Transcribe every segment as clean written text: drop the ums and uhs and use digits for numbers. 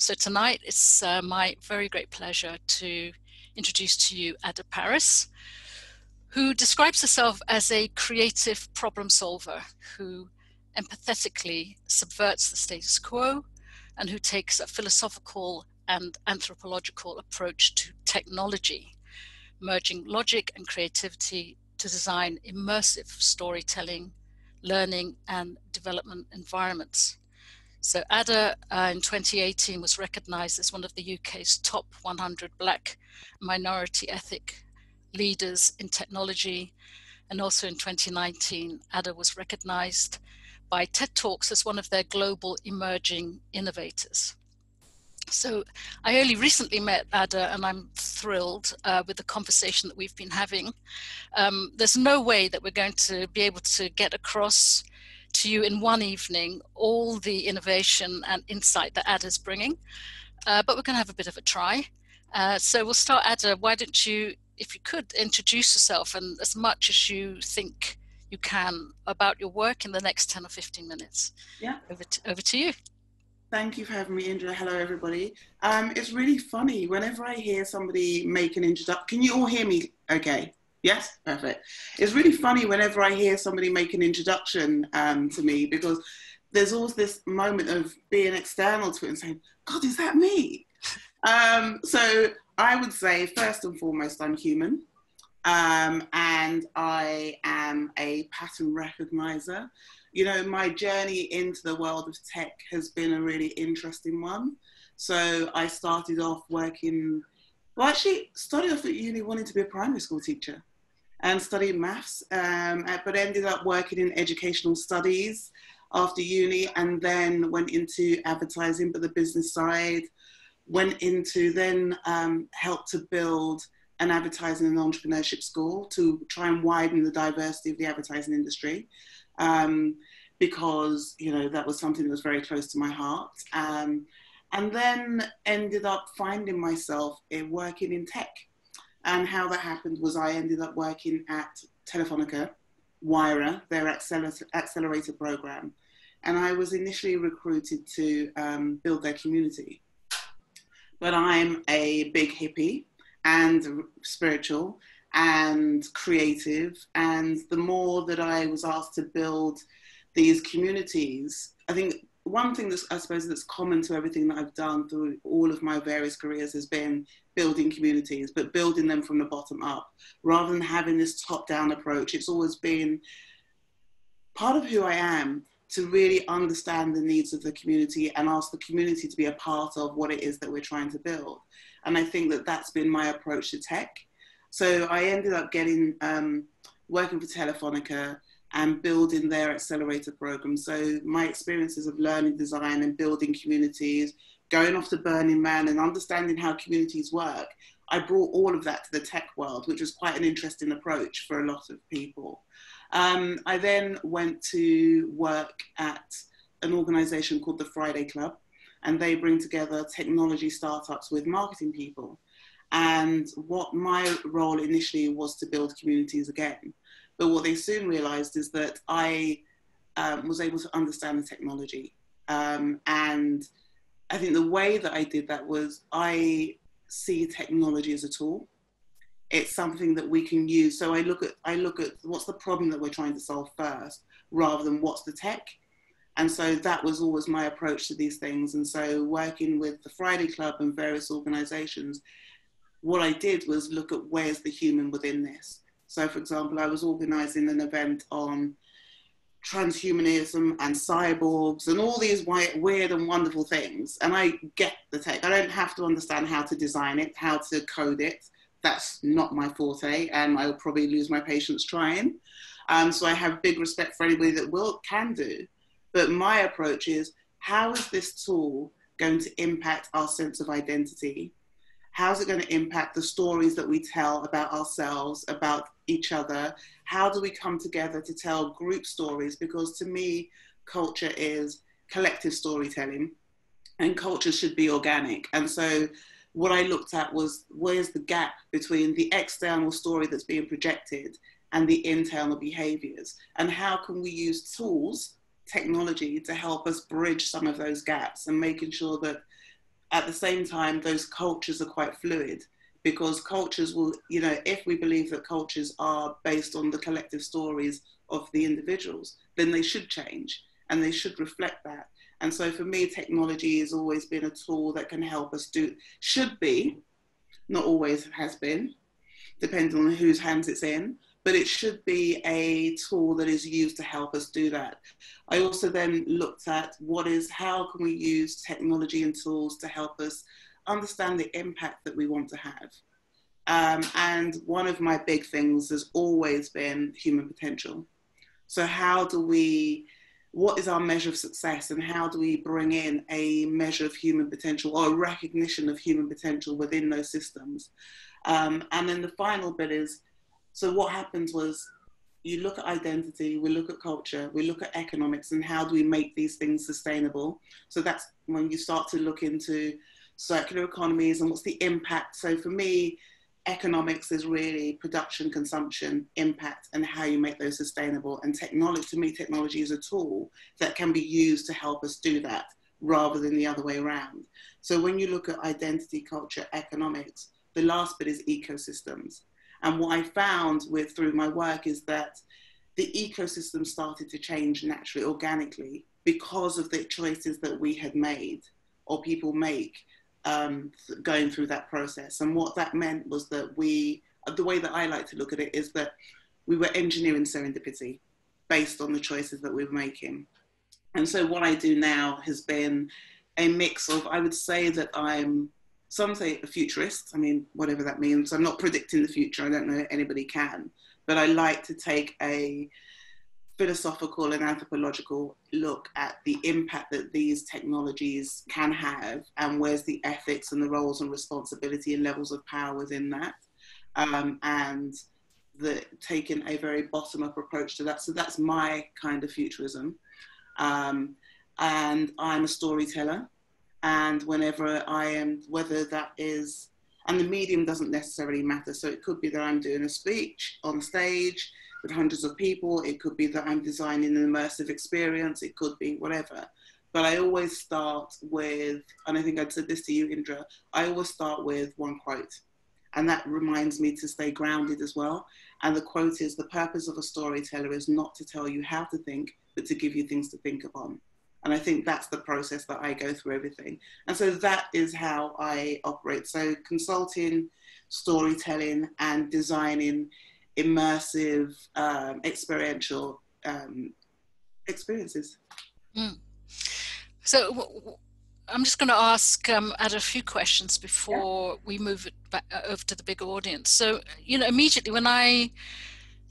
So tonight it's my very great pleasure to introduce to you Adah Parris, who describes herself as a creative problem solver who empathetically subverts the status quo and who takes a philosophical and anthropological approach to technology, merging logic and creativity to design immersive storytelling, learning and development environments. So Adah in 2018 was recognised as one of the UK's top 100 Black minority ethnic leaders in technology. And also in 2019, Adah was recognised by TED Talks as one of their global emerging innovators. So I only recently met Adah, and I'm thrilled with the conversation that we've been having. There's no way that we're going to be able to get across to you in one evening all the innovation and insight that Adah's bringing, but we're going to have a bit of a try. So we'll start, Adah. Why don't you, if you could, introduce yourself and as much as you think you can about your work in the next 10 or 15 minutes. Yeah. Over to you. Thank you for having me, Indra. Hello, everybody. It's really funny whenever I hear somebody make an introduction. Can you all hear me okay? Yes? Perfect. It's really funny whenever I hear somebody make an introduction to me, because there's always this moment of being external to it and saying, God, is that me? So I would say, first and foremost, I'm human. And I am a pattern recognizer. You know, my journey into the world of tech has been a really interesting one. So I started off working, started off at uni wanting to be a primary school teacher and studied maths, but ended up working in educational studies after uni, and then went into advertising, but the business side, went into then helped to build an advertising and entrepreneurship school to try and widen the diversity of the advertising industry, because, you know, that was something that was very close to my heart. And then ended up finding myself working in tech. And how that happened was I ended up working at Telefonica, Wira, their accelerator program. And I was initially recruited to build their community. But I'm a big hippie and spiritual and creative. And the more that I was asked to build these communities, I think one thing that's, I suppose, that's common to everything that I've done through all of my various careers has been building communities, but building them from the bottom up, rather than having this top-down approach. It's always been part of who I am to really understand the needs of the community and ask the community to be a part of what it is that we're trying to build. And I think that that's been my approach to tech. So I ended up getting, working for Telefonica and building their accelerator program. So my experiences of learning design and building communities, going off to Burning Man and understanding how communities work, I brought all of that to the tech world, which was quite an interesting approach for a lot of people. I then went to work at an organization called the Friday Club, and they bring together technology startups with marketing people. And what my role initially was to build communities again. But what they soon realized is that I was able to understand the technology. And I think the way that I did that was I see technology as a tool. It's something that we can use. So I look at what's the problem that we're trying to solve first, rather than what's the tech. And so that was always my approach to these things. And so working with the Friday Club and various organizations, what I did was look at where's the human within this. So for example, I was organizing an event on transhumanism and cyborgs and all these weird and wonderful things. And I get the tech. I don't have to understand how to design it, how to code it. That's not my forte, and I'll probably lose my patience trying. So I have big respect for anybody that can do. But my approach is, how is this tool going to impact our sense of identity? How's it going to impact the stories that we tell about ourselves, about each other? How do we come together to tell group stories? Because to me, culture is collective storytelling, and culture should be organic. And so what I looked at was, where's the gap between the external story that's being projected and the internal behaviors? And how can we use tools, technology, to help us bridge some of those gaps, and making sure that at the same time, those cultures are quite fluid, because cultures will, you know, if we believe that cultures are based on the collective stories of the individuals, then they should change and they should reflect that. And so for me, technology has always been a tool that can help us do, should be, not always has been, depending on whose hands it's in, but it should be a tool that is used to help us do that. I also then looked at how can we use technology and tools to help us understand the impact that we want to have. And one of my big things has always been human potential. So what is our measure of success, and how do we bring in a measure of human potential, or a recognition of human potential within those systems? And then the final bit is, so what happens was, you look at identity, we look at culture, we look at economics, and how do we make these things sustainable? So that's when you start to look into circular economies and what's the impact. So for me, economics is really production, consumption, impact, and how you make those sustainable. And technology, to me, technology is a tool that can be used to help us do that, rather than the other way around. So when you look at identity, culture, economics, the last bit is ecosystems. And what I found through my work is that the ecosystem started to change naturally, organically, because of the choices that we had made, or people make, going through that process. And what that meant was that the way that I like to look at it is that we were engineering serendipity based on the choices that we were making. And so what I do now has been a mix of, I would say that some say a futurist, I mean, whatever that means. I'm not predicting the future, I don't know if anybody can, but I like to take a philosophical and anthropological look at the impact that these technologies can have, and where's the ethics and the roles and responsibility and levels of power within that, and taking a very bottom-up approach to that. So that's my kind of futurism. And I'm a storyteller. And whenever whether that is, and the medium doesn't necessarily matter. So it could be that I'm doing a speech on stage with hundreds of people. It could be that I'm designing an immersive experience. It could be whatever. But I always start with, and I think I'd said this to you, Indra, I always start with one quote. And that reminds me to stay grounded as well. And the quote is, the purpose of a storyteller is not to tell you how to think, but to give you things to think upon. And I think that's the process that I go through everything. And so that is how I operate. So consulting, storytelling, and designing immersive, experiential experiences. Mm. So I'm just going to ask Add a few questions before we move it back over to the big audience. So, immediately when I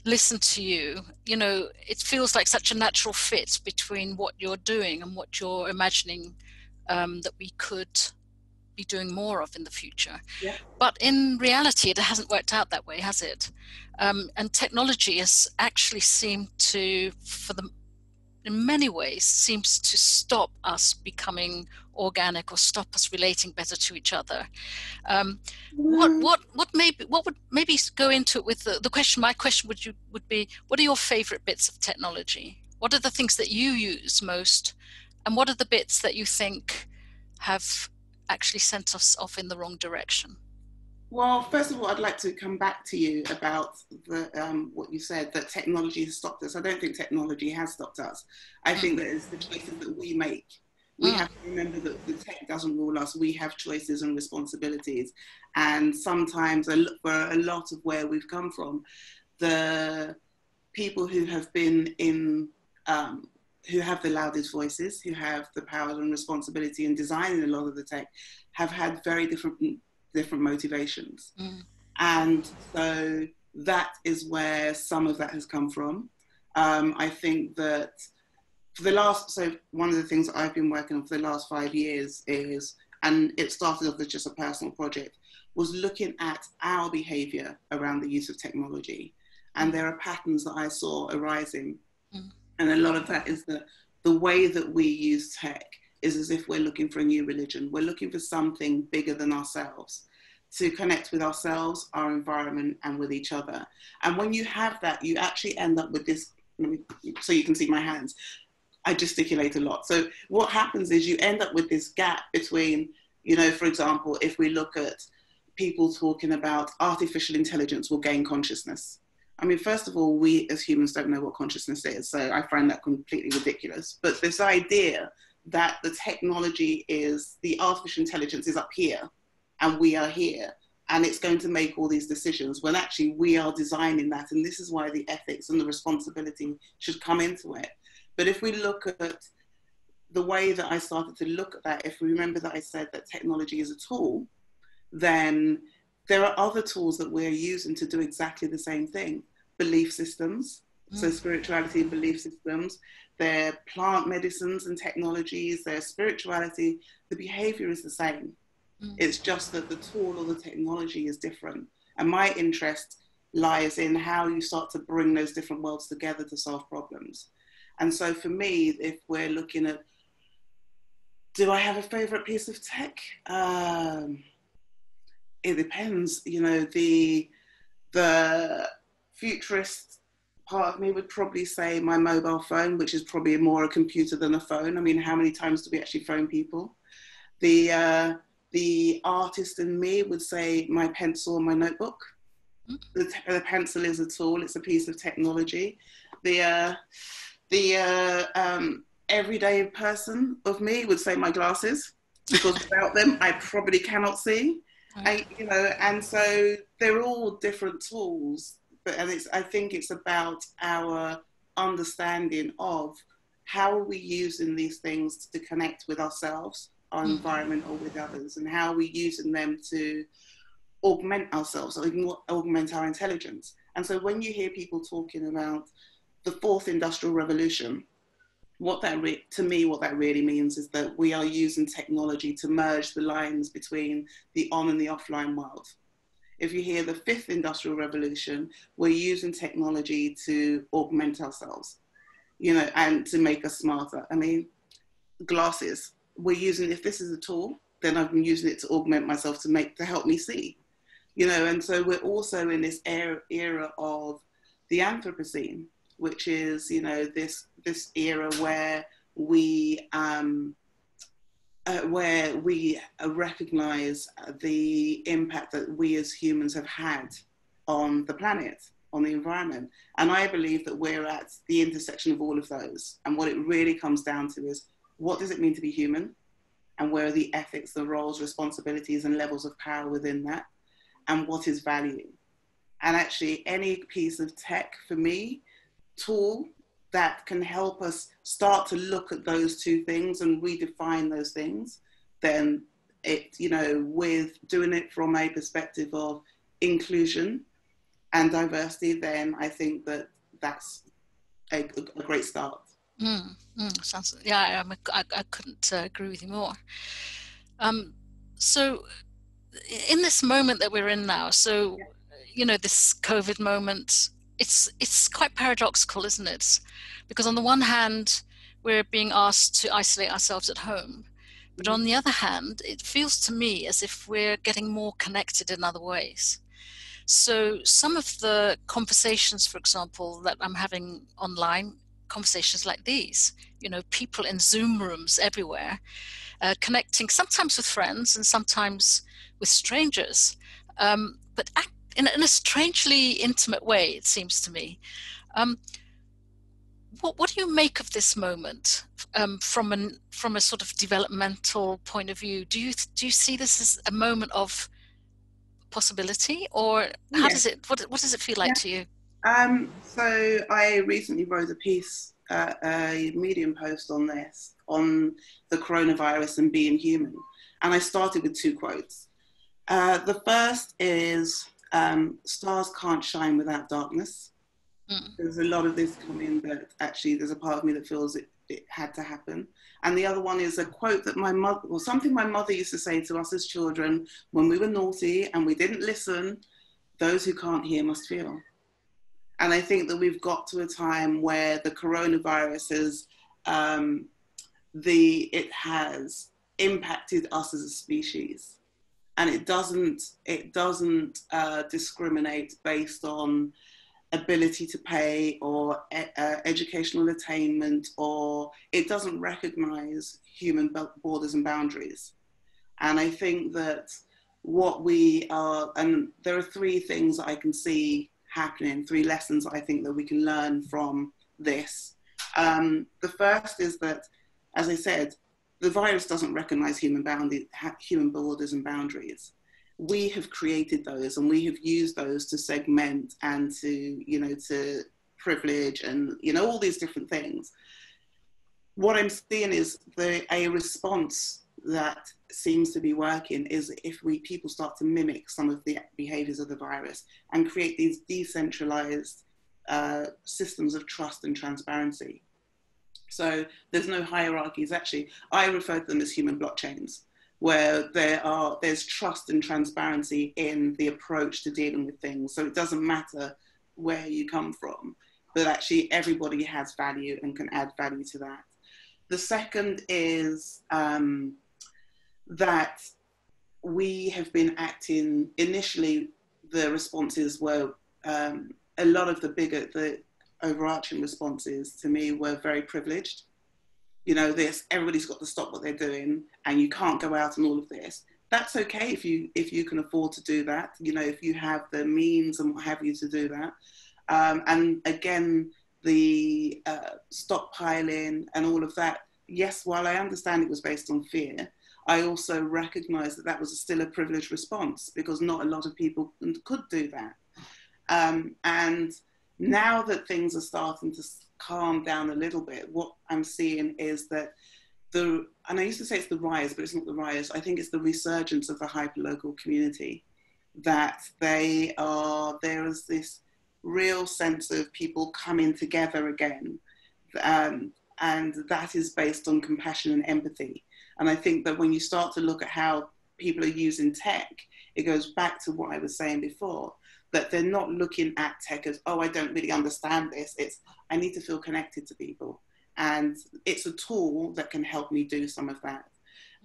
listen to you, it feels like such a natural fit between what you're doing and what you're imagining that we could be doing more of in the future. Yeah. But in reality, it hasn't worked out that way, has it? And technology has actually seemed to, in many ways, seems to stop us becoming organic, or stop us relating better to each other. What would maybe go into it with the question? My question would be, what are your favorite bits of technology? What are the things that you use most, and what are the bits that you think have actually sent us off in the wrong direction? Well, first of all, I'd like to come back to you about what you said, that technology has stopped us. I don't think technology has stopped us. I think that it's the choices that we make. We have to remember that the tech doesn't rule us. We have choices and responsibilities. And sometimes I look for a lot of where we've come from. The people who have been who have the loudest voices, who have the power and responsibility in designing a lot of the tech, have had very different motivations. And so that is where some of that has come from. I think that one of the things that I've been working on for the last 5 years is, and it started off as just a personal project, was looking at our behaviour around the use of technology. And there are patterns that I saw arising. And a lot of that is that the way that we use tech is as if we're looking for a new religion. We're looking for something bigger than ourselves, to connect with ourselves, our environment, and with each other. And when you have that, you actually end up with this, so you can see my hands, I gesticulate a lot. So what happens is you end up with this gap between You know, for example, if we look at people talking about artificial intelligence will gain consciousness. I mean, first of all, we as humans don't know what consciousness is, so I find that completely ridiculous. But this idea that the technology is, the artificial intelligence is up here and we are here, and it's going to make all these decisions, when actually we are designing that, and this is why the ethics and the responsibility should come into it. But if we look at the way that I started to look at that, if we remember that I said that technology is a tool, then there are other tools that we're using to do exactly the same thing. Belief systems, so spirituality and belief systems, they're plant medicines and technologies, their spirituality, the behaviour is the same. It's just that the tool or the technology is different. And my interest lies in how you start to bring those different worlds together to solve problems. And so for me, if we're looking at, do I have a favourite piece of tech? It depends. You know, the futurist part of me would probably say my mobile phone, which is probably more a computer than a phone. I mean, how many times do we actually phone people? The artist in me would say my pencil and my notebook. The pencil is a tool, it's a piece of technology. The everyday person of me would say my glasses, because without them, I probably cannot see. You know, and so they're all different tools, I think it's about our understanding of how are we using these things to connect with ourselves, our environment, or with others, and how are we using them to augment ourselves or augment our intelligence. And so when you hear people talking about the fourth industrial revolution, to me, what that really means is that we are using technology to merge the lines between the on and the offline world. If you hear the fifth industrial revolution, we're using technology to augment ourselves, you know, and to make us smarter. I mean, glasses, we're using, if this is a tool, then I've been using it to augment myself to help me see, you know. And so we're also in this era of the Anthropocene, which is, you know, this era where we recognize the impact that we as humans have had on the planet, on the environment. And I believe that we're at the intersection of all of those. And what it really comes down to is, what does it mean to be human? And where are the ethics, the roles, responsibilities, and levels of power within that? And what is value? And actually, any piece of tech, for me, tool that can help us start to look at those two things and redefine those things, then it, you know, with doing it from a perspective of inclusion and diversity, then I think that that's a great start. Sounds, yeah, I couldn't agree with you more. So in this moment that we're in now, so, you know, this COVID moment, it's quite paradoxical, isn't it? Because on the one hand, we're being asked to isolate ourselves at home. But on the other hand, it feels to me as if we're getting more connected in other ways. So some of the conversations, for example, that I'm having online, conversations like these, you know, people in Zoom rooms everywhere, connecting sometimes with friends and sometimes with strangers, but in a strangely intimate way, it seems to me. What do you make of this moment from a sort of developmental point of view? Do you see this as a moment of possibility, or how does it? What does it feel like to you? So I recently wrote a piece, a Medium post on this, on the coronavirus and being human, and I started with two quotes. The first is, "Stars can't shine without darkness." There's a lot of this coming, but actually there's a part of me that feels it had to happen. And the other one is a quote that my mother, or something my mother used to say to us as children when we were naughty and we didn't listen: "Those who can't hear must feel." And I think that we've got to a time where the coronavirus it has impacted us as a species, and it doesn't discriminate based on ability to pay or educational attainment, or it doesn't recognize human borders and boundaries. And I think that what we are, and there are three things that I can see happening, three lessons I think that we can learn from this. The first is that, as I said, the virus doesn't recognize human borders and boundaries. We have created those, and we have used those to segment and to privilege and, all these different things. What I'm seeing is a response that seems to be working is if people start to mimic some of the behaviors of the virus and create these decentralized systems of trust and transparency. So there's no hierarchies. Actually, I refer to them as human blockchains, where there's trust and transparency in the approach to dealing with things. So it doesn't matter where you come from, but actually everybody has value and can add value to that. The second is that we have been acting, initially the responses were, a lot of the overarching responses to me were very privileged. Everybody's got to stop what they're doing and you can't go out and all of this. That's okay if you can afford to do that, if you have the means and what have you to do that. And again, the stockpiling and all of that, yes, while I understand it was based on fear, I also recognize that that was still a privileged response because not a lot of people could do that. And now that things are starting to calm down a little bit, what I'm seeing is that and I used to say it's the rise, but it's not the rise. I think it's the resurgence of the hyperlocal community, that there is this real sense of people coming together again. And that is based on compassion and empathy. And I think that when you start to look at how people are using tech, it goes back to what I was saying before, that they're not looking at tech as, oh, I don't really understand this. It's, I need to feel connected to people. And it's a tool that can help me do some of that.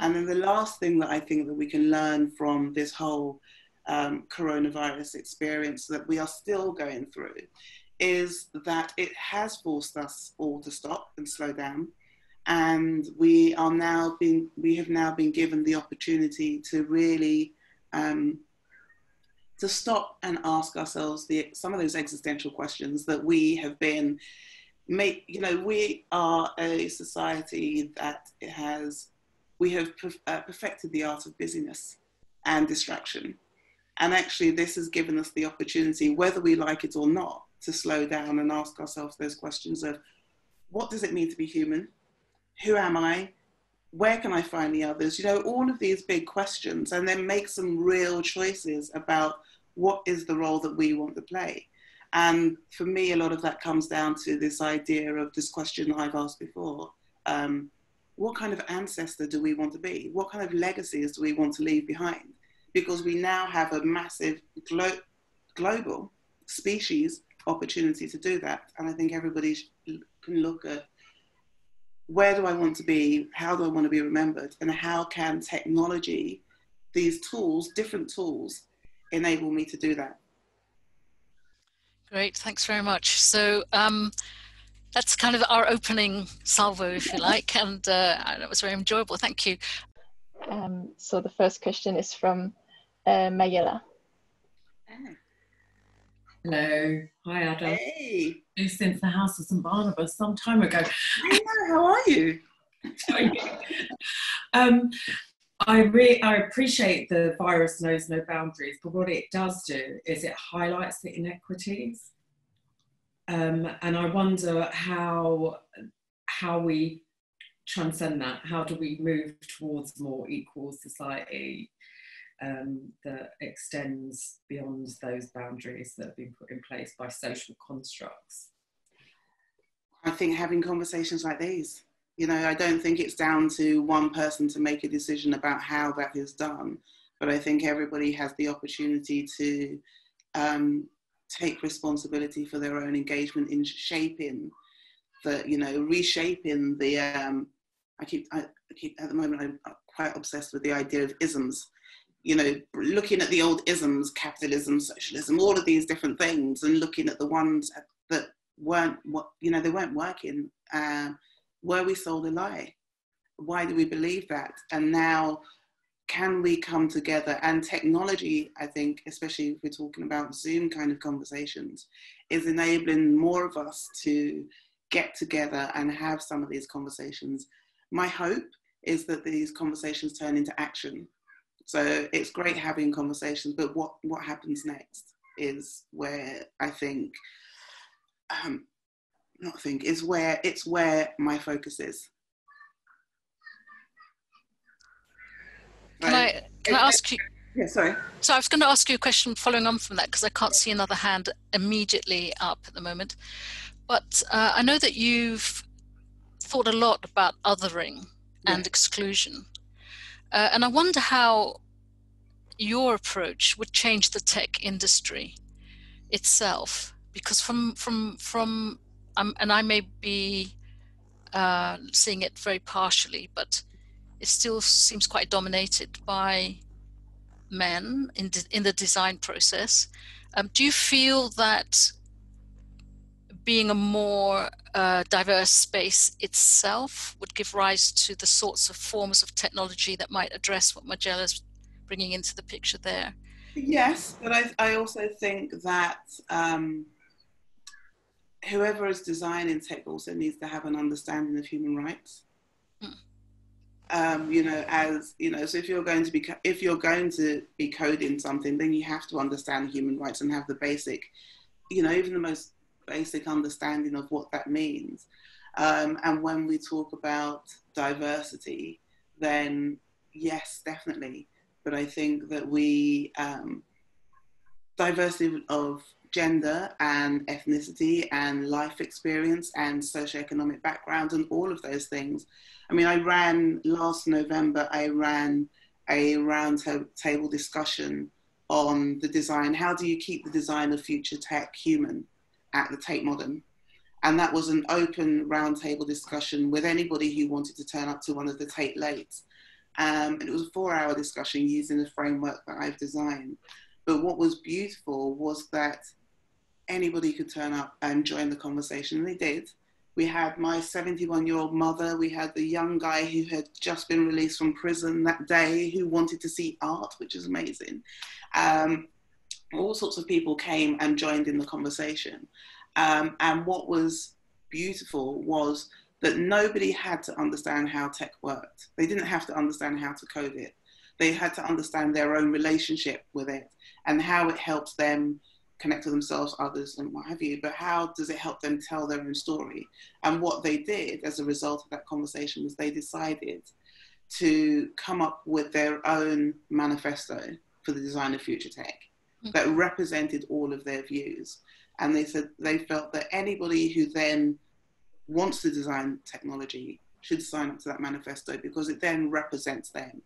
And then the last thing that I think that we can learn from this whole coronavirus experience that we are still going through is that it has forced us all to stop and slow down. And we have now been given the opportunity to really to stop and ask ourselves some of those existential questions that we have been we are a society that we have perfected the art of busyness and distraction. And actually this has given us the opportunity, whether we like it or not, to slow down and ask ourselves those questions of, what does it mean to be human? Who am I? Where can I find the others? All of these big questions, and then make some real choices about what is the role that we want to play. And for me, a lot of that comes down to this idea of this question that I've asked before. What kind of ancestor do we want to be? What kind of legacies do we want to leave behind? Because we now have a massive global species opportunity to do that. And I think everybody can look at, where do I want to be? How do I want to be remembered? And how can technology, these tools, different tools, enable me to do that? Great, thanks very much. So that's kind of our opening salvo, if you like, and that was very enjoyable. Thank you. So the first question is from Mayela. Hello, hi Adah. Hey. Since the House of St Barnabas some time ago. I know, how are you? I appreciate the virus knows no boundaries, but what it does do is it highlights the inequities. And I wonder how we transcend that. How do we move towards a more equal society that extends beyond those boundaries that have been put in place by social constructs? I think having conversations like these, I don't think it's down to one person to make a decision about how that is done, but I think everybody has the opportunity to take responsibility for their own engagement in shaping reshaping the, I keep at the moment, I'm quite obsessed with the idea of isms, looking at the old isms, capitalism, socialism, all of these different things, and looking at the ones that weren't, they weren't working. Were we sold a lie? Why do we believe that? And now can we come together? And technology, I think, especially if we're talking about Zoom kind of conversations, is enabling more of us to get together and have some of these conversations. My hope is that these conversations turn into action. So it's great having conversations, but what happens next is where I think, it's where my focus is. Can I ask you? Yeah, sorry. So I was going to ask you a question following on from that, because I can't see another hand immediately up at the moment. But I know that you've thought a lot about othering and exclusion. And I wonder how your approach would change the tech industry itself. Because and I may be seeing it very partially, but it still seems quite dominated by men in the design process. Do you feel that being a more diverse space itself would give rise to the sorts of forms of technology that might address what Majella's bringing into the picture there? Yes, but I also think that whoever is designing tech also needs to have an understanding of human rights. So if you're going to be coding something, then you have to understand human rights and have the basic, even the most basic understanding of what that means. And when we talk about diversity, then yes, definitely. But I think that diversity of gender and ethnicity and life experience and socioeconomic background and all of those things. I mean, last November, I ran a roundtable discussion on the design. How do you keep the design of future tech human at the Tate Modern? And that was an open roundtable discussion with anybody who wanted to turn up to one of the Tate Lates. And it was a 4-hour discussion using the framework that I've designed. But what was beautiful was that anybody could turn up and join the conversation, and they did. We had my 71-year-old mother, we had the young guy who had just been released from prison that day who wanted to see art, which is amazing. All sorts of people came and joined in the conversation. And what was beautiful was that nobody had to understand how tech worked. They didn't have to understand how to code it. They had to understand their own relationship with it and how it helps them connect to themselves, others, and what have you, but how does it help them tell their own story? And what they did as a result of that conversation was they decided to come up with their own manifesto for the design of future tech that represented all of their views. And they said they felt that anybody who then wants to design technology should sign up to that manifesto because it then represents them.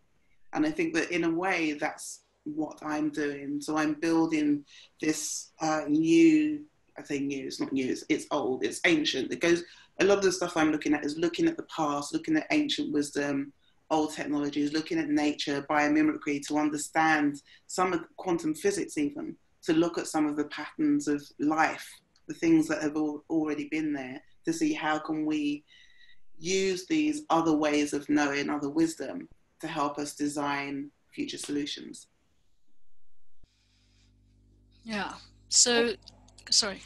And I think that in a way, that's what I'm doing. So I'm building this new, I say new, it's not new, it's old, it's ancient. It goes, a lot of the stuff I'm looking at is looking at the past, looking at ancient wisdom, old technologies, looking at nature, biomimicry to understand some of quantum physics even, to look at some of the patterns of life, the things that have already been there, to see how can we use these other ways of knowing, other wisdom, to help us design future solutions. Yeah. So, sorry.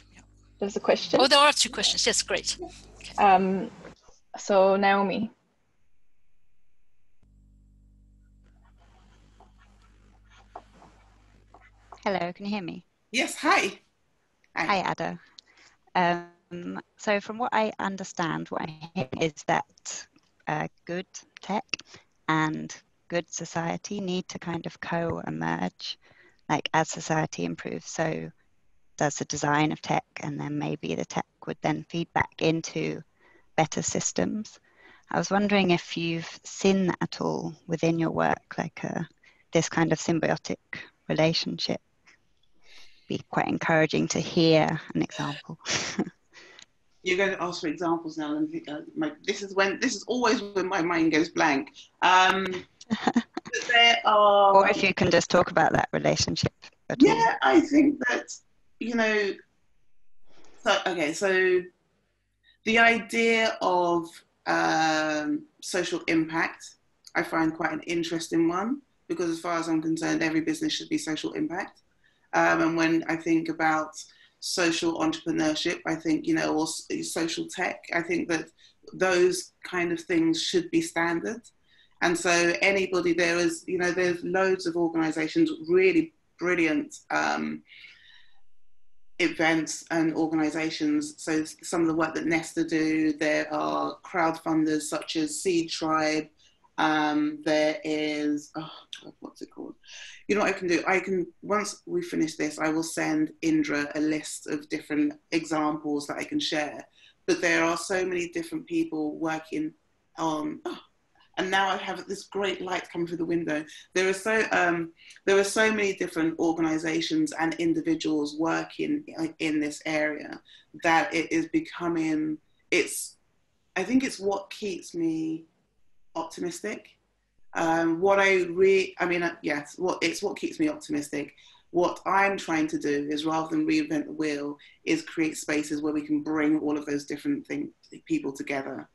There's a question. Oh, there are 2 questions. Yes, great. Okay. So Naomi. Hello, can you hear me? Yes, hi. Hi, Adah. So from what I understand, what I hear is that good tech and good society need to kind of co-emerge, like as society improves. So does the design of tech, and then maybe the tech would then feed back into better systems. I was wondering if you've seen that at all within your work, like this kind of symbiotic relationship. Be quite encouraging to hear an example. You're going to ask for examples now, and this is always when my mind goes blank. There are, or if you can just talk about that relationship at all. Yeah, I think that, so the idea of social impact, I find quite an interesting one. because as far as I'm concerned, every business should be social impact. And when I think about social entrepreneurship, I think, you know, or social tech, I think that those kind of things should be standard. And so anybody, there is, you know, there's loads of organizations, really brilliant events and organizations. So some of the work that Nesta do, there are crowdfunders such as Seed Tribe. There is, oh God, what's it called? You know what I can do? I can, once we finish this, I will send Indra a list of different examples that I can share. But there are so many different people working on, and now I have this great light coming through the window. There are so many different organizations and individuals working in this area that it is becoming, I think it's what keeps me optimistic. It's what keeps me optimistic. What I'm trying to do is, rather than reinvent the wheel, is create spaces where we can bring all of those different people together.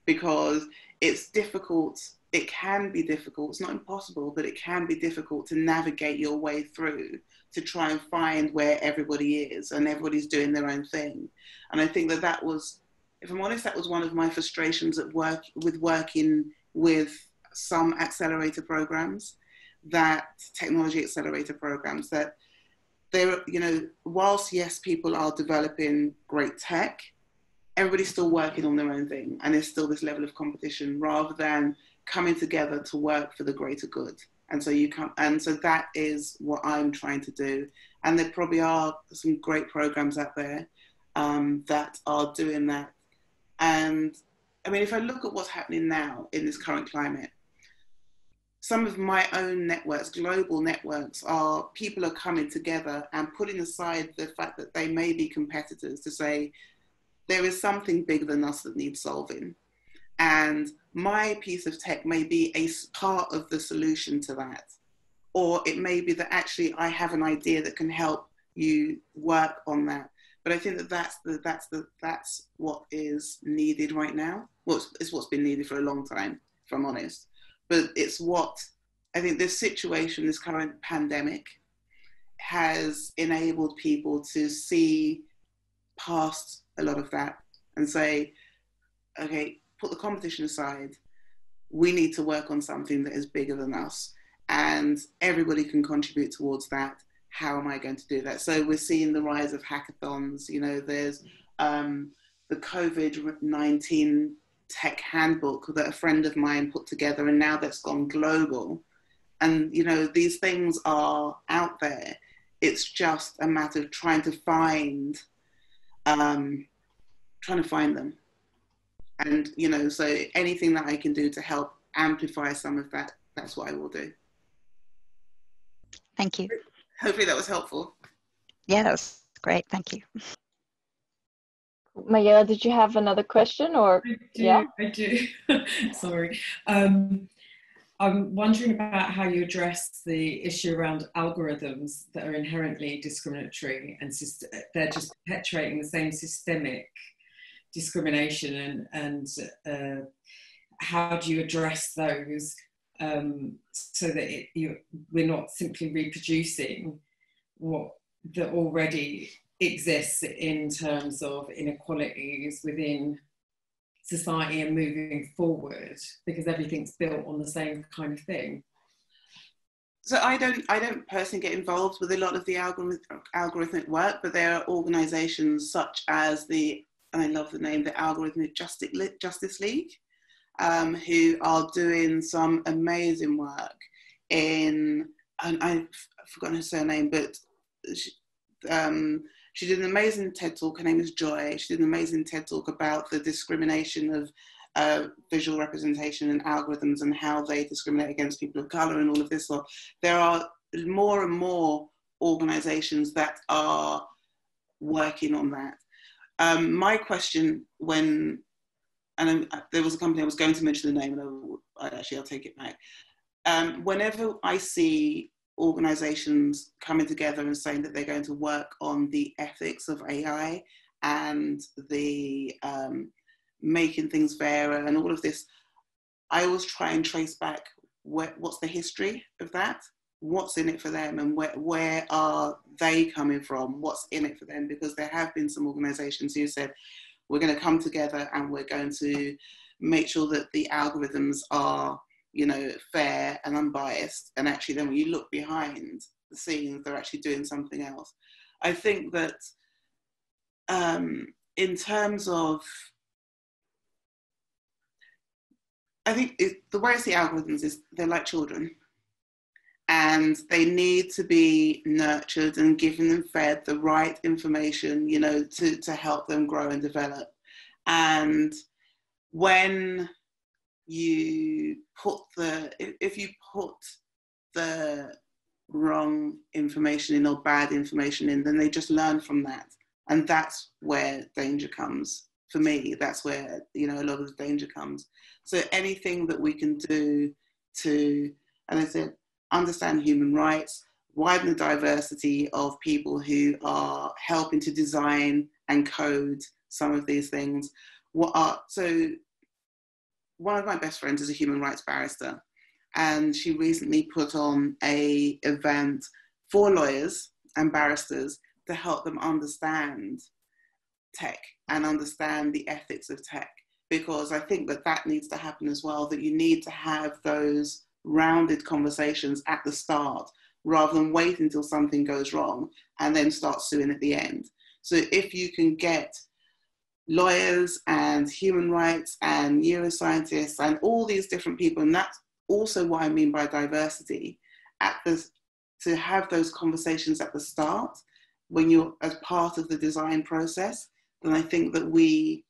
Because it's difficult, it can be difficult, it's not impossible, but it can be difficult to navigate your way through, to try and find where everybody is and everybody's doing their own thing. And I think that was, if I'm honest, that was one of my frustrations at work, with working with some accelerator programs, that technology accelerator programs, that they're, you know, whilst yes, people are developing great tech, everybody's still working on their own thing, and there's still this level of competition rather than coming together to work for the greater good. And so so that is what I'm trying to do. And there probably are some great programs out there that are doing that. And I mean, if I look at what's happening now in this current climate, some of my own networks, global networks, are people are coming together and putting aside the fact that they may be competitors to say, there is something bigger than us that needs solving. And my piece of tech may be a part of the solution to that. Or it may be that actually I have an idea that can help you work on that. But I think that that's what is needed right now. Well, it's what's been needed for a long time, if I'm honest. But it's what, I think this situation, this current pandemic, has enabled people to see past a lot of that and say, okay, put the competition aside, we need to work on something that is bigger than us, and everybody can contribute towards that. How am I going to do that? So we're seeing the rise of hackathons. You know, there's the COVID-19 tech handbook that a friend of mine put together, and now that's gone global. And, you know, these things are out there. It's just a matter of trying to find them. And, you know, so anything that I can do to help amplify some of that, that's what I will do. Thank you. Hopefully that was helpful. Yeah, that was great. Thank you. Mayela, did you have another question, or? I do. Sorry. I'm wondering about how you address the issue around algorithms that are inherently discriminatory, and they're just perpetuating the same systemic discrimination, and how do you address those so that we're not simply reproducing what that already exists in terms of inequalities within society and moving forward, because everything's built on the same kind of thing. So I don't personally get involved with a lot of the algorithmic work, but there are organisations such as and I love the name, the Algorithmic Justice League, who are doing some amazing work and I've forgotten her surname, but she did an amazing TED talk. Her name is Joy. She did an amazing TED talk about the discrimination of visual representation and algorithms and how they discriminate against people of colour and all of this. So there are more and more organisations that are working on that. My question there was a company I was going to mention the name, and I'll take it back. Whenever I see organizations coming together and saying that they're going to work on the ethics of AI and the making things fairer and all of this, I always try and trace back what's the history of that? What's in it for them, and where are they coming from? What's in it for them? Because there have been some organisations who said, we're going to come together and we're going to make sure that the algorithms are, you know, fair and unbiased. And actually then when you look behind the scenes, they're actually doing something else. I think that in terms of, the way I see algorithms is they're like children, and they need to be nurtured and given and fed the right information, you know, to help them grow and develop. And when you put if you put the wrong information in or bad information in, then they just learn from that. And that's where danger comes. For me, that's where, you know, a lot of the danger comes. So anything that we can do to, and I said, understand human rights, widen the diversity of people who are helping to design and code some of these things. So one of my best friends is a human rights barrister, and she recently put on an event for lawyers and barristers to help them understand tech and understand the ethics of tech, because I think that needs to happen as well, that you need to have those rounded conversations at the start rather than wait until something goes wrong and then start suing at the end. So if you can get lawyers and human rights and neuroscientists and all these different people, and that's also what I mean by diversity, to have those conversations at the start when you're as part of the design process, then I think that we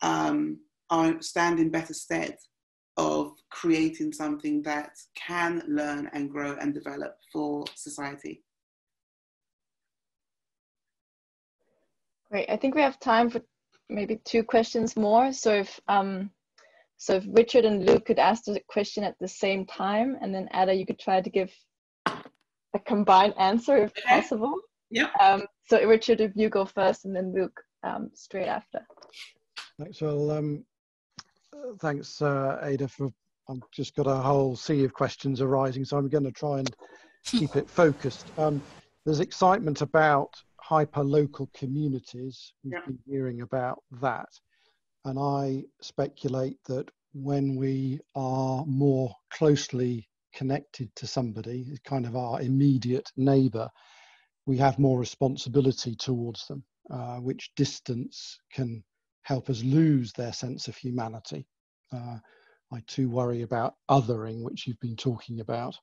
stand in better stead of creating something that can learn and grow and develop for society. Great. I think we have time for maybe 2 questions more. So if Richard and Luke could ask the question at the same time, and then Adah, you could try to give a combined answer if possible. Yeah. So Richard, if you go first, and then Luke straight after. Thanks. Well, thanks, Adah, for. I've just got a whole sea of questions arising, so I'm going to try and keep it focused. There's excitement about hyper-local communities. We've been hearing about that. And I speculate that when we are more closely connected to somebody, kind of our immediate neighbour, we have more responsibility towards them, which distance can help us lose their sense of humanity. I too worry about othering, which you've been talking about.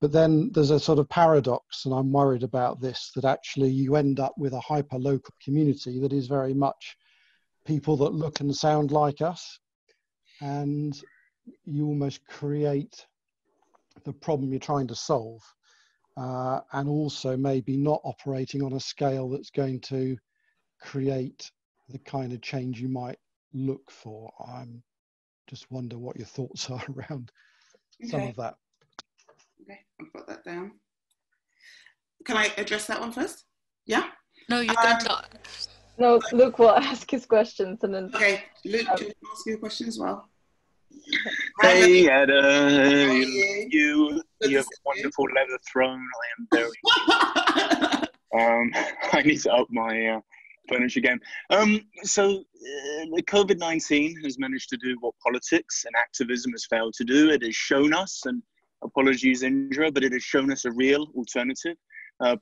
But then there's a sort of paradox, and I'm worried about this, that actually you end up with a hyper-local community that is very much people that look and sound like us, and you almost create the problem you're trying to solve, and also maybe not operating on a scale that's going to create the kind of change you might look for. Just wonder what your thoughts are around some of that. Okay, I've got that down. Can I address that one first? Yeah? No, you're going to... No, Luke will ask his questions, and then... Okay, Luke, do you want to ask you a question as well? Hey, Adah, you have a wonderful leather throne. I am very... I need to up my furniture game. So COVID-19 has managed to do what politics and activism has failed to do. It has shown us, and apologies Indra, but it has shown us a real alternative.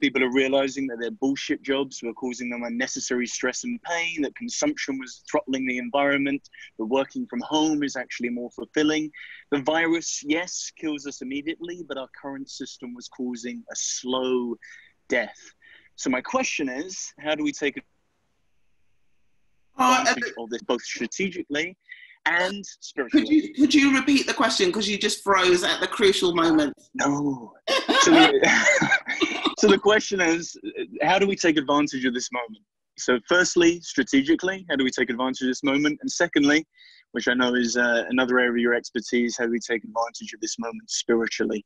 People are realizing that their bullshit jobs were causing them unnecessary stress and pain, that consumption was throttling the environment, that working from home is actually more fulfilling. The virus, yes, kills us immediately, but our current system was causing a slow death. So my question is, how do we take advantage of this both strategically and spiritually? Could you repeat the question, because you just froze at the crucial moment? No. So the question is, how do we take advantage of this moment? So firstly, strategically, how do we take advantage of this moment? And secondly, which I know is another area of your expertise, how do we take advantage of this moment spiritually?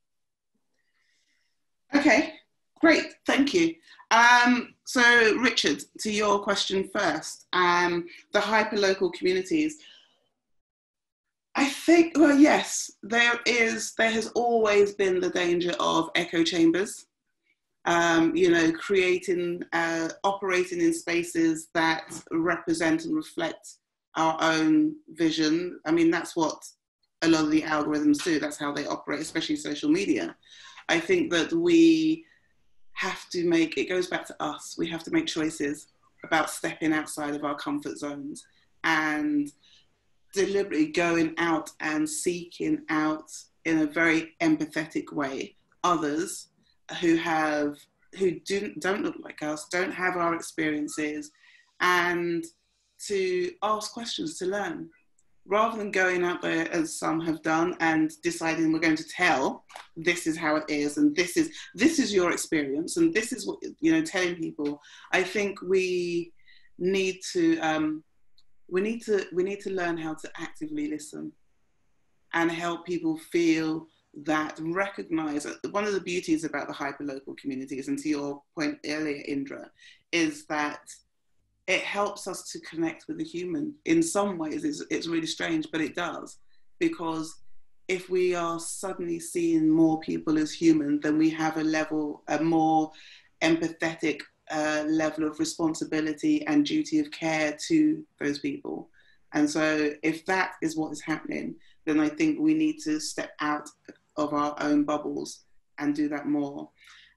Okay, great, thank you. So Richard, to your question first, the hyperlocal communities. I think, well, yes, there has always been the danger of echo chambers, you know, operating in spaces that represent and reflect our own vision. I mean, that's what a lot of the algorithms do. That's how they operate, especially social media. I think that we have to make, it goes back to us, we have to make choices about stepping outside of our comfort zones and deliberately going out and seeking out in a very empathetic way others who don't look like us, don't have our experiences, and to ask questions, to learn, rather than going out there as some have done and deciding we're going to tell this is how it is and this is your experience and this is what, you know, telling people. I think we need to learn how to actively listen and help people feel that, recognize that one of the beauties about the hyperlocal communities, and to your point earlier, Indra, is that it helps us to connect with the human. In some ways, it's really strange, but it does. Because if we are suddenly seeing more people as human, then we have a more empathetic level of responsibility and duty of care to those people. And so if that is what is happening, then I think we need to step out of our own bubbles and do that more.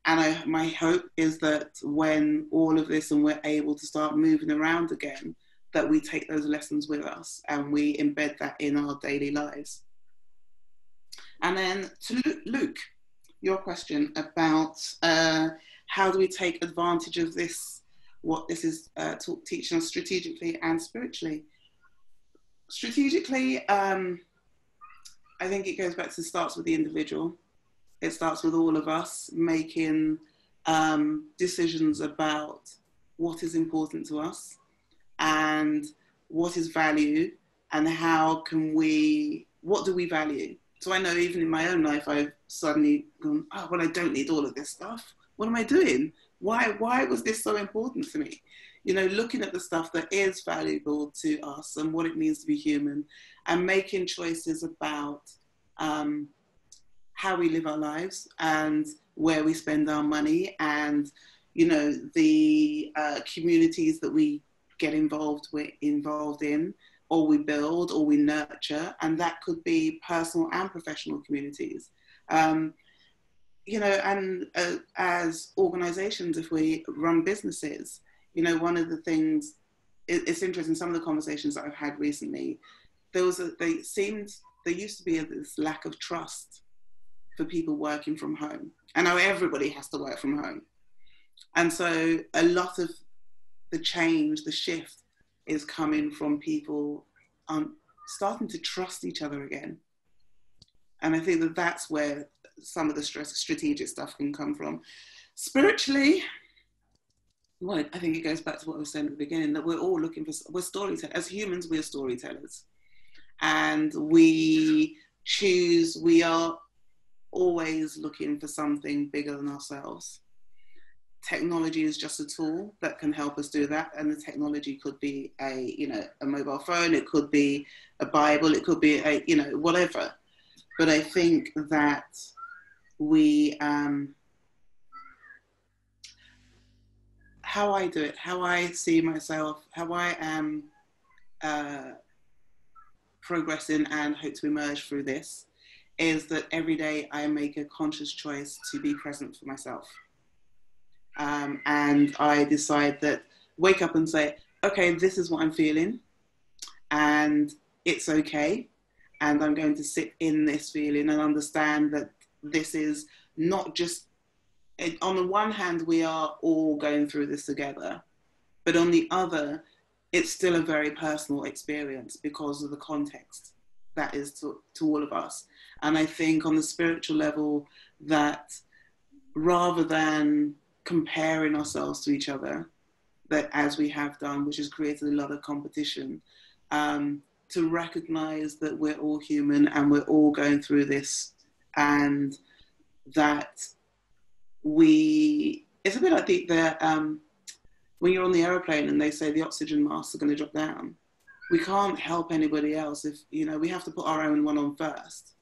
And my hope is that when all of this and we're able to start moving around again, that we take those lessons with us and we embed that in our daily lives. And then to Luke, your question about how do we take advantage of this, what this is teaching us strategically and spiritually. Strategically, I think it goes back to, starts with the individual. It starts with all of us making decisions about what is important to us and what is value and what do we value? So I know even in my own life, I've suddenly gone, oh, well, I don't need all of this stuff. What am I doing? Why was this so important to me? You know, looking at the stuff that is valuable to us and what it means to be human, and making choices about how we live our lives and where we spend our money, and, you know, the communities that we get involved in, or we build, or we nurture, and that could be personal and professional communities. You know, and as organizations, if we run businesses, you know, one of the things, it's interesting, some of the conversations that I've had recently, there used to be this lack of trust for people working from home. I know everybody has to work from home. And so a lot of the change, the shift, is coming from people starting to trust each other again. And I think that that's where some of the strategic stuff can come from. Spiritually, well, I think it goes back to what I was saying at the beginning, that we're all looking for, we're storytellers. As humans, we're storytellers. And we are always looking for something bigger than ourselves. Technology is just a tool that can help us do that, and the technology could be a mobile phone, it could be a Bible, it could be whatever. But I think that we how I do it, how I see myself, how I am progressing and hope to emerge through this, is that every day I make a conscious choice to be present for myself. And I decide that, wake up and say, okay, this is what I'm feeling and it's okay. And I'm going to sit in this feeling and understand that this is not just, on the one hand, we are all going through this together, but on the other, it's still a very personal experience because of the context that is to all of us. And I think on the spiritual level, that rather than comparing ourselves to each other, that as we have done, which has created a lot of competition, to recognize that we're all human and we're all going through this, and that it's a bit like when you're on the aeroplane and they say the oxygen masks are going to drop down. we can't help anybody else if, you know, we have to put our own one on first.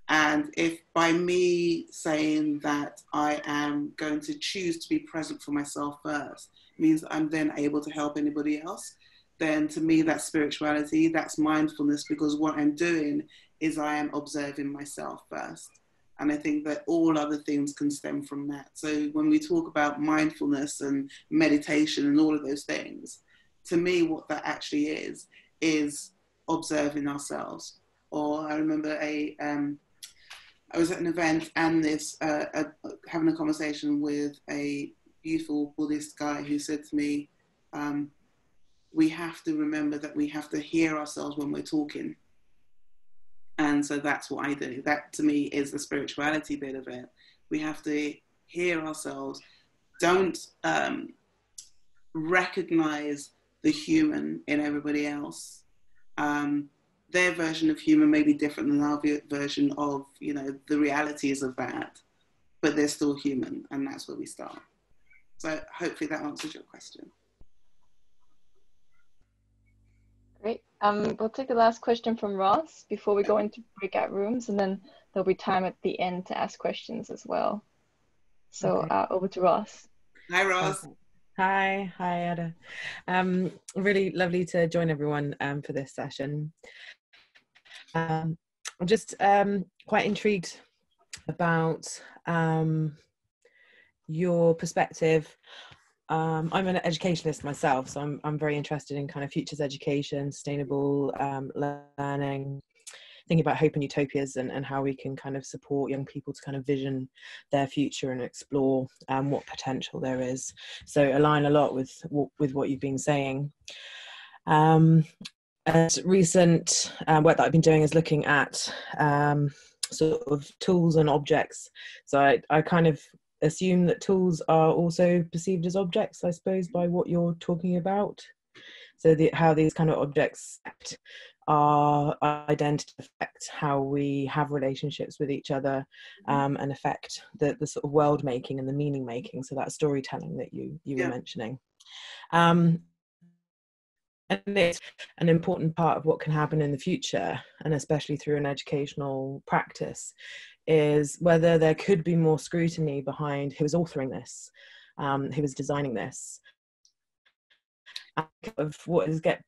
And if by me saying that I am going to choose to be present for myself first means that I'm then able to help anybody else, then to me that's spirituality, that's mindfulness, because what I'm doing is I am observing myself first. And I think that all other things can stem from that. So when we talk about mindfulness and meditation and all of those things, to me what that actually is observing ourselves. Or I remember I was at an event and having a conversation with a beautiful Buddhist guy who said to me, we have to remember that we have to hear ourselves when we're talking. And so that's what I do. That to me is the spirituality bit of it. We have to hear ourselves. Don't recognize the human in everybody else. Their version of human may be different than our version of, you know, the realities of that, but they're still human, and that's where we start. So hopefully that answers your question. Great. We'll take the last question from Ross before we go into breakout rooms, and then there'll be time at the end to ask questions as well. So over to Ross. Hi, Ross. Hi, Adah. Really lovely to join everyone for this session. I'm just quite intrigued about your perspective. I'm an educationalist myself, so I'm very interested in kind of futures education, sustainable learning, thinking about hope and utopias, and how we can kind of support young people to kind of vision their future and explore what potential there is. So align a lot with what you've been saying. Recent work that I've been doing is looking at sort of tools and objects. So I kind of assume that tools are also perceived as objects, I suppose, by what you're talking about. So how these kind of objects our identity, affect how we have relationships with each other, and affect the sort of world making and the meaning making. So that storytelling that you were mentioning. And it's an important part of what can happen in the future, and especially through an educational practice, is whether there could be more scrutiny behind who is authoring this, who is designing this. Of what is get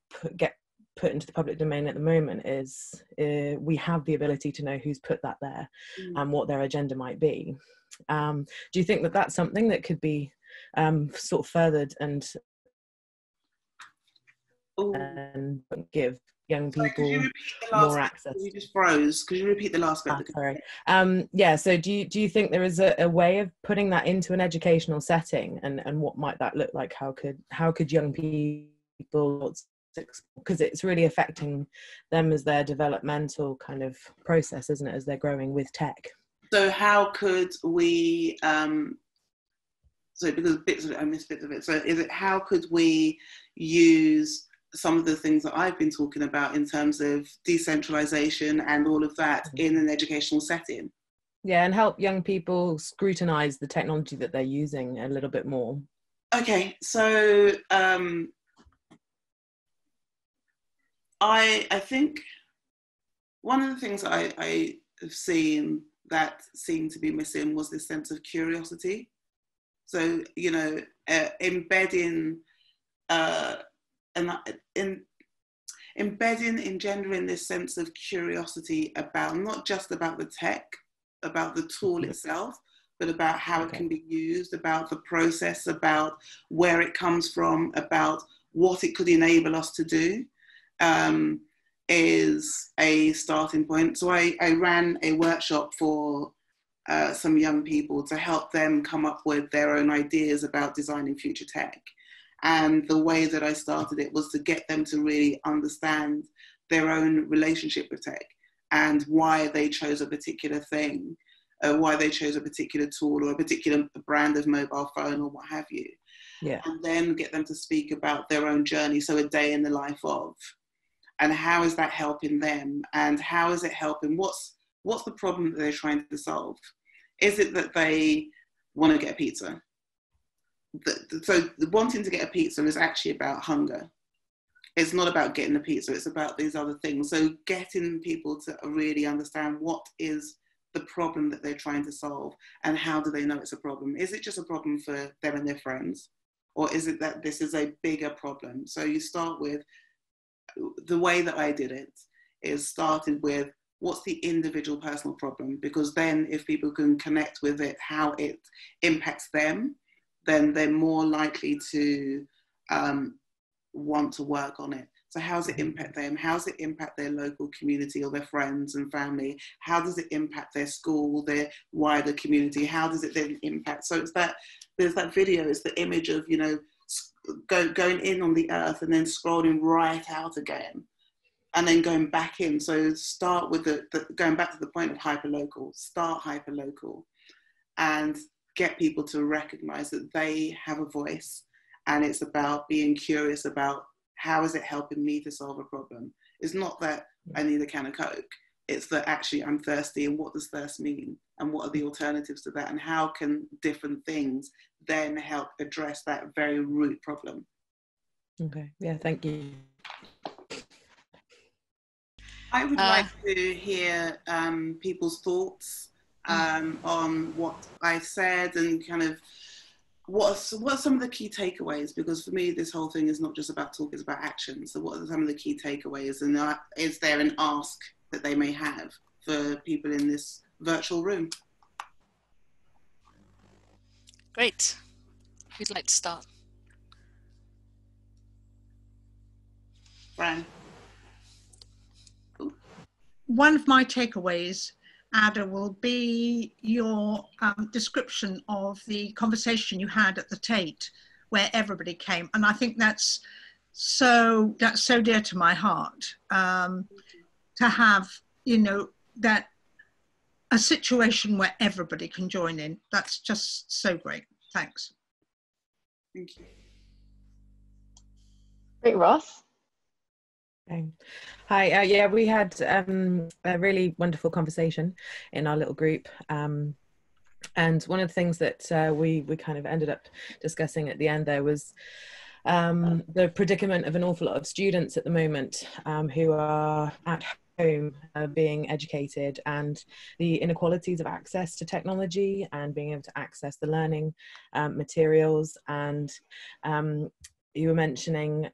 put into the public domain at the moment is we have the ability to know who's put that there and what their agenda might be. Do you think that that's something that could be sort of furthered and give young people more access? You just froze. Could you repeat the last bit? Sorry. Yeah, so do you think there is a way of putting that into an educational setting, and what might that look like? How could young people, because it's really affecting them as their developmental kind of process, isn't it, as they're growing with tech? So how could we so because bits of it, I missed bits of it, so is it how could we use some of the things that I've been talking about in terms of decentralization and all of that in an educational setting? Yeah, and help young people scrutinize the technology that they're using a little bit more. Okay, so I think one of the things I have seen that seemed to be missing was this sense of curiosity. So, you know, embedding, engendering this sense of curiosity about, not just about the tech, about the tool itself, but about how it can be used, about the process, about where it comes from, about what it could enable us to do, is a starting point. So I ran a workshop for some young people to help them come up with their own ideas about designing future tech. And the way that I started it was to get them to really understand their own relationship with tech and why they chose a particular thing, why they chose a particular tool or a particular brand of mobile phone or what have you. Yeah. And then get them to speak about their own journey. So a day in the life of, and how is that helping them? And how is it helping? What's the problem that they're trying to solve? Is it that they want to get a pizza? So wanting to get a pizza is actually about hunger. it's not about getting the pizza, it's about these other things. So getting people to really understand what is the problem that they're trying to solve, and how do they know it's a problem? Is it just a problem for them and their friends? Or is it that this is a bigger problem? So you start with, the way that I did it is started with, what's the individual personal problem? Because then if people can connect with it, how it impacts them, then they're more likely to want to work on it. So how does it impact them? How does it impact their local community or their friends and family? How does it impact their school, their wider community? How does it then impact? So it's that, there's that video, it's the image of, you know, going in on the earth and then scrolling right out again, and then going back in. So start with going back to the point of hyperlocal, start hyperlocal, and get people to recognize that they have a voice, and it's about being curious about, how is it helping me to solve a problem? It's not that I need a can of Coke. It's that actually I'm thirsty, and what does thirst mean? And what are the alternatives to that? And how can different things then help address that very root problem? Okay, yeah, thank you. I would like to hear people's thoughts on what I said, and kind of what are some of the key takeaways? Because for me, this whole thing is not just about talk, it's about action. So what are some of the key takeaways? And is there an ask that they may have for people in this virtual room? Great. Who'd like to start? Fran. One of my takeaways, Adah, will be your description of the conversation you had at the Tate, where everybody came, and I think that's so dear to my heart, to have, you know, that a situation where everybody can join in. That's just so great. Thanks. Thank you. Great, Ross. Hi, yeah, we had a really wonderful conversation in our little group, and one of the things that we kind of ended up discussing at the end there was the predicament of an awful lot of students at the moment who are at home being educated, and the inequalities of access to technology and being able to access the learning materials. And you were mentioning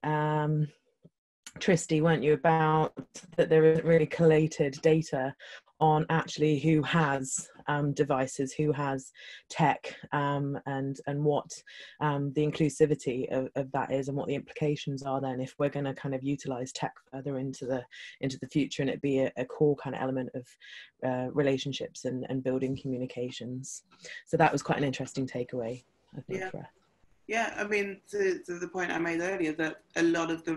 Tristy, weren't you, about that there isn't really collated data on actually who has devices, who has tech, and what the inclusivity of that is, and what the implications are then if we're going to kind of utilize tech further into the future, and it be a core kind of element of relationships and building communications. So that was quite an interesting takeaway, I think, for us. Yeah, I mean, to the point I made earlier, that a lot of the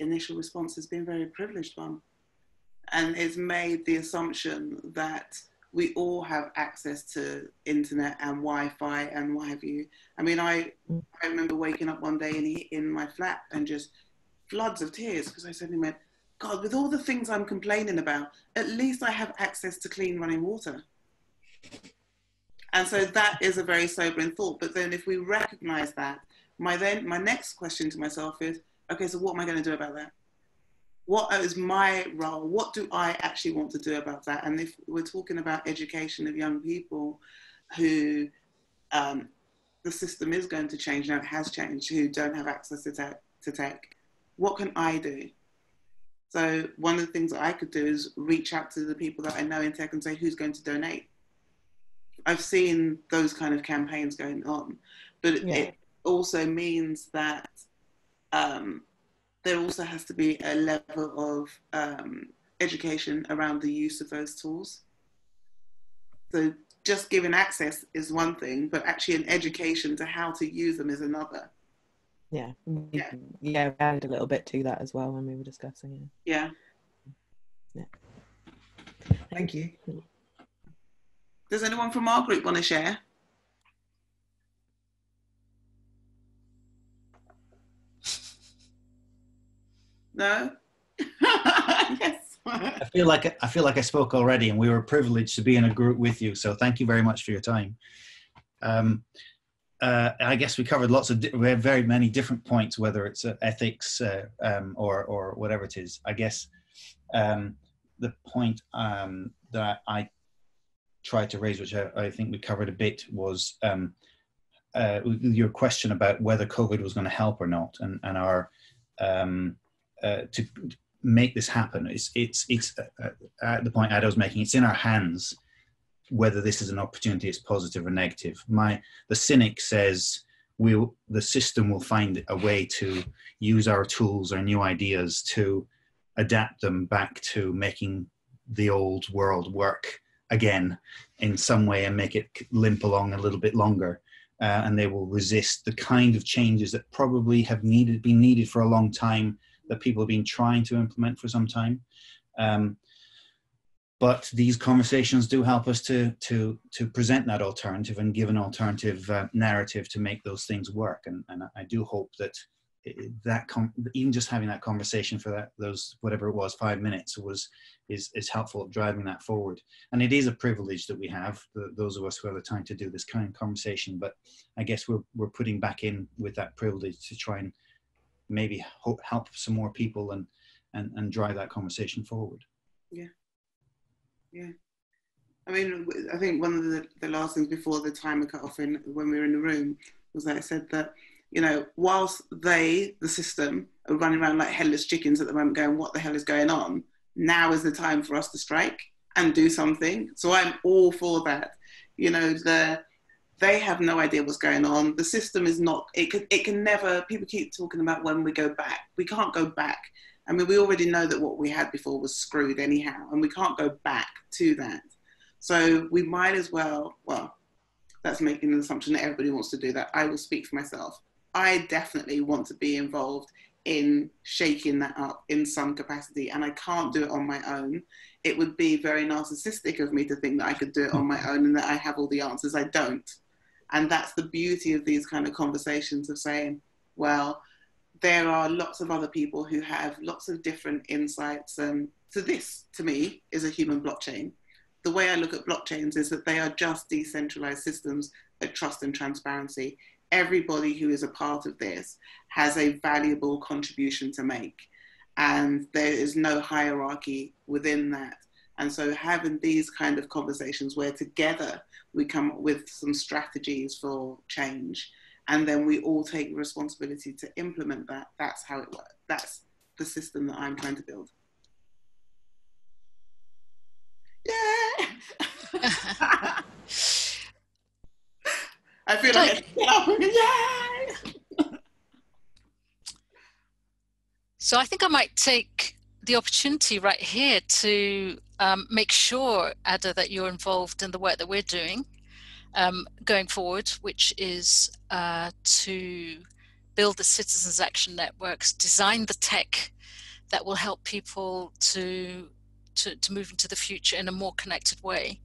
initial response has been very privileged one. And it's made the assumption that we all have access to internet and Wi-Fi and what have you. I mean, I remember waking up one day in my flat and just floods of tears, because I suddenly went, God, with all the things I'm complaining about, at least I have access to clean running water. And so that is a very sobering thought. But then if we recognize that, my next question to myself is, okay, so what am I going to do about that? What is my role? What do I actually want to do about that? And if we're talking about education of young people who the system is going to change, now it has changed, who don't have access to tech, what can I do? So one of the things that I could do is reach out to the people that I know in tech and say, who's going to donate? I've seen those kind of campaigns going on, but it also means that there also has to be a level of education around the use of those tools. So just giving access is one thing, but actually an education to how to use them is another. Yeah, we added a little bit to that as well when we were discussing it. Yeah. Thank you. Does anyone from our group want to share? No? Yes. I feel like I spoke already, and we were privileged to be in a group with you. So thank you very much for your time. I guess we covered we have very many different points, whether it's ethics or whatever it is. I guess the point that I tried to raise, which I think we covered a bit, was your question about whether COVID was going to help or not, and our to make this happen. It's the point Adah was making. It's in our hands whether this is an opportunity, it's positive or negative. The cynic says the system will find a way to use our tools, our new ideas, to adapt them back to making the old world work again in some way and make it limp along a little bit longer. And they will resist the kind of changes that probably have been needed for a long time, that people have been trying to implement for some time. But these conversations do help us to present that alternative and give an alternative narrative to make those things work. And I do hope that even just having that conversation for those whatever it was 5 minutes is helpful at driving that forward. And it is a privilege that we have, those of us who have the time to do this kind of conversation. But I guess we're putting back in with that privilege to try and maybe help some more people and drive that conversation forward. Yeah. Yeah. I mean, I think one of the last things before the timer cut off when we were in the room was that I said that, you know, whilst the system, are running around like headless chickens at the moment going, what the hell is going on? Now is the time for us to strike and do something. So I'm all for that. You know, they have no idea what's going on. The system is not, it can never, people keep talking about when we go back. We can't go back. I mean, we already know that what we had before was screwed anyhow, and we can't go back to that. So we might as well, that's making an assumption that everybody wants to do that. I will speak for myself. I definitely want to be involved in shaking that up in some capacity, and I can't do it on my own. It would be very narcissistic of me to think that I could do it on my own and that I have all the answers. I don't. And that's the beauty of these kind of conversations, of saying, well, there are lots of other people who have lots of different insights. So this, to me, is a human blockchain. The way I look at blockchains is that they are just decentralized systems of trust and transparency. Everybody who is a part of this has a valuable contribution to make, and there is no hierarchy within that. And so having these kind of conversations where together we come up with some strategies for change, and then we all take responsibility to implement that. That's how it works. That's the system that I'm trying to build. Yeah. I feel like I get up and yay. So I think I might take the opportunity right here to make sure, Adah, that you're involved in the work that we're doing going forward, which is to build the citizens action networks, design the tech that will help people to move into the future in a more connected way.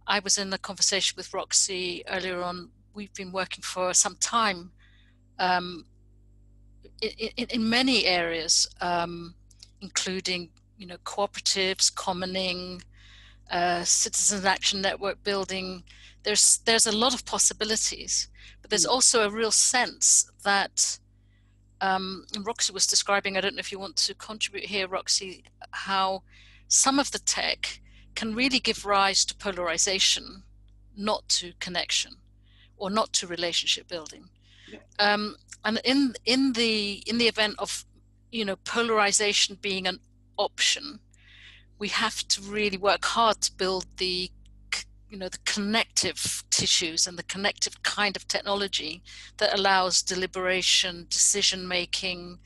I was in a conversation with Roxy earlier on. We've been working for some time in many areas, including, you know, cooperatives, commoning, citizen action network building. There's a lot of possibilities, but there's also a real sense that, and Roxy was describing, I don't know if you want to contribute here, Roxy, how some of the tech can really give rise to polarization, not to connection or not to relationship building. And in the event of, you know, polarization being an option, we have to really work hard to build the, you know, the connective tissues and the connective kind of technology that allows deliberation, decision making,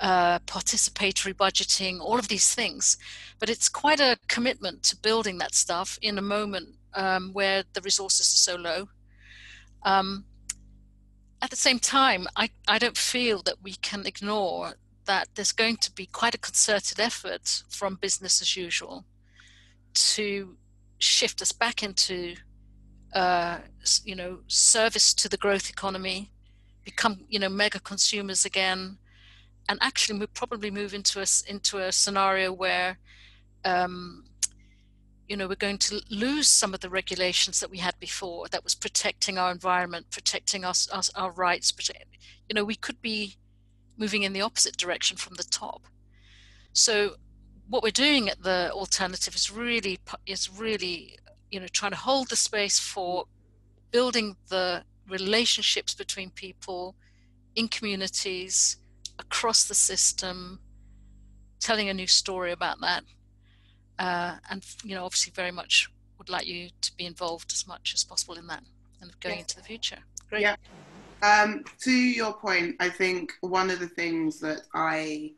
participatory budgeting, all of these things. But it's quite a commitment to building that stuff in a moment where the resources are so low. At the same time, I don't feel that we can ignore that there's going to be quite a concerted effort from business as usual to shift us back into, you know, service to the growth economy, become, you know, mega consumers again, and actually probably move into a scenario where, you you know, we're going to lose some of the regulations that we had before that was protecting our environment, protecting us our rights. You know, we could be moving in the opposite direction from the top. So what we're doing at the Alternative is really, you know, trying to hold the space for building the relationships between people in communities, across the system, telling a new story about that. And, you know, obviously very much would like you to be involved as much as possible in that and going into the future. Great. Yeah. To your point, I think one of the things that I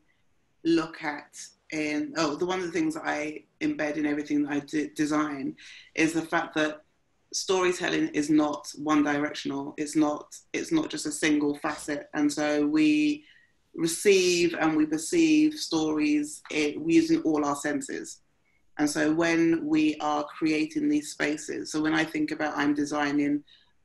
look at one of the things that I embed in everything that I design is the fact that storytelling is not one directional. It's not just a single facet. And so we receive and we perceive stories using all our senses. And so when we are creating these spaces, so when I think about I'm designing,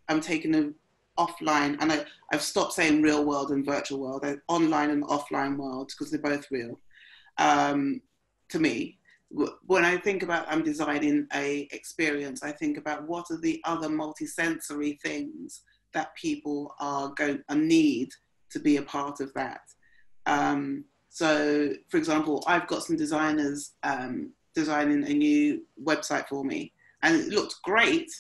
I'm taking an offline, and I've stopped saying real world and virtual world, online and offline world, because they're both real. To me, when I think about I'm designing a experience, I think about what are the other multisensory things that people are need to be a part of that. So, for example, I've got some designers designing a new website for me, and it looked great.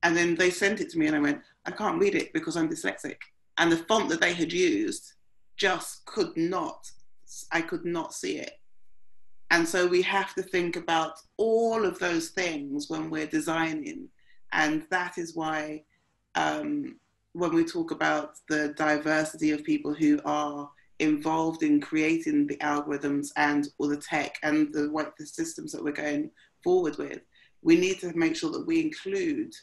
And then they sent it to me, and I went, I can't read it because I'm dyslexic. And the font that they had used just I could not see it. And so we have to think about all of those things when we're designing. And that is why when we talk about the diversity of people who are involved in creating the algorithms or the tech and the systems that we're going forward with, we need to make sure that we include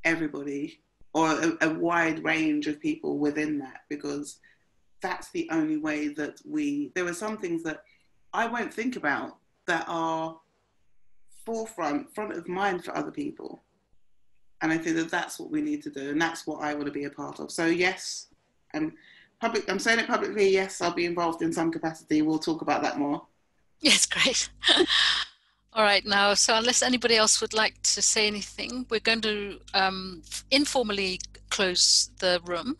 everybody, or a wide range of people within that, because that's the only way that there are some things that I won't think about that are front of mind for other people. And I think that that's what we need to do, and that's what I want to be a part of. So yes, I'm saying it publicly, yes, I'll be involved in some capacity. We'll talk about that more. Yes, great. All right, now, so unless anybody else would like to say anything, we're going to informally close the room.